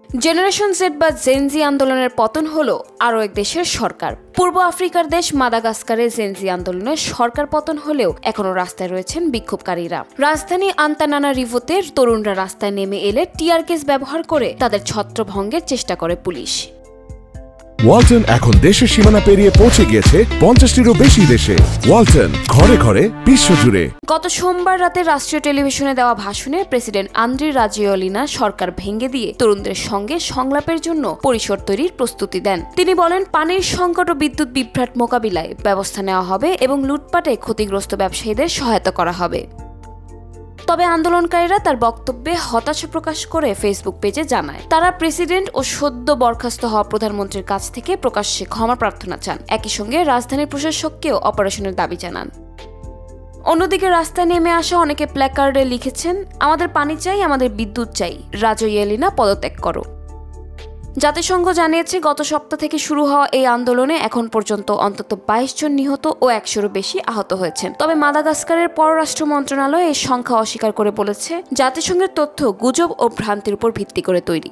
Generation Z বা Gen Z আন্দোলনের পতন হলো আরও এক দেশের সরকার। পূর্ব আফ্রিকার দেশ মাদাগাস্কারে জেনজি আন্দোলনের সরকার পতন হলেও এখনও রাস্তায় রয়েছেন বিক্ষোভকারীরা। রাজধানী আন্তানানারিভোতে তরুণরা রাস্তায় নেমে এলে টিয়ার গ্যাস ব্যবহার করে তাদের ছত্রভঙ্গের চেষ্টা করে পুলিশ। ওয়ালটন এখন দেশের সীমানা পেরিয়ে পৌঁছে গিয়েছে 50টিরও বেশি দেশে। ওয়ালটন, ঘরে ঘরে, বিশ্বজুড়ে। গত সোমবার রাতে রাষ্ট্রীয় টেলিভিশনে দেওয়া ভাষণে প্রেসিডেন্ট আন্দ্রি রাজোয়েলিনা সরকার ভেঙে দিয়ে তরুণদের সঙ্গে সংলাপের জন্য পরিসর তৈরির প্রস্তুতি দেন। তিনি বলেন, পানির সংকট ও বিদ্যুৎ বিভ্রাট মোকাবিলায় ব্যবস্থা নেওয়া হবে এবং লুটপাটে ক্ষতিগ্রস্ত ব্যবসায়ীদের সহায়তা করা হবে। তবে আন্দোলনকারীরা তার বক্তব্যে হতাশা প্রকাশ করে ফেসবুক পেজে জানায়, তারা প্রেসিডেন্ট ও সদ্য বরখাস্ত হওয়া প্রধানমন্ত্রীর কাছ থেকে প্রকাশ্যে ক্ষমা প্রার্থনা চান। একই সঙ্গে রাজধানীর প্রশাসককেও অপারেশনের দাবি জানান। অন্যদিকে রাস্তায় নেমে আসা অনেকে প্ল্যাকার্ডে লিখেছেন, আমাদের পানি চাই, আমাদের বিদ্যুৎ চাই, রাজোয়েলিনা পদত্যাগ করো। জাতিসংঘ জানিয়েছে, গত সপ্তাহ থেকে শুরু হওয়া এই আন্দোলনে এখন পর্যন্ত অন্তত 22 জন নিহত ও 100-এরও বেশি আহত হয়েছেন। তবে মাদাগাস্কারের পররাষ্ট্র মন্ত্রণালয় এই সংখ্যা অস্বীকার করে বলেছে, জাতিসংঘের তথ্য গুজব ও ভ্রান্তির উপর ভিত্তি করে তৈরি।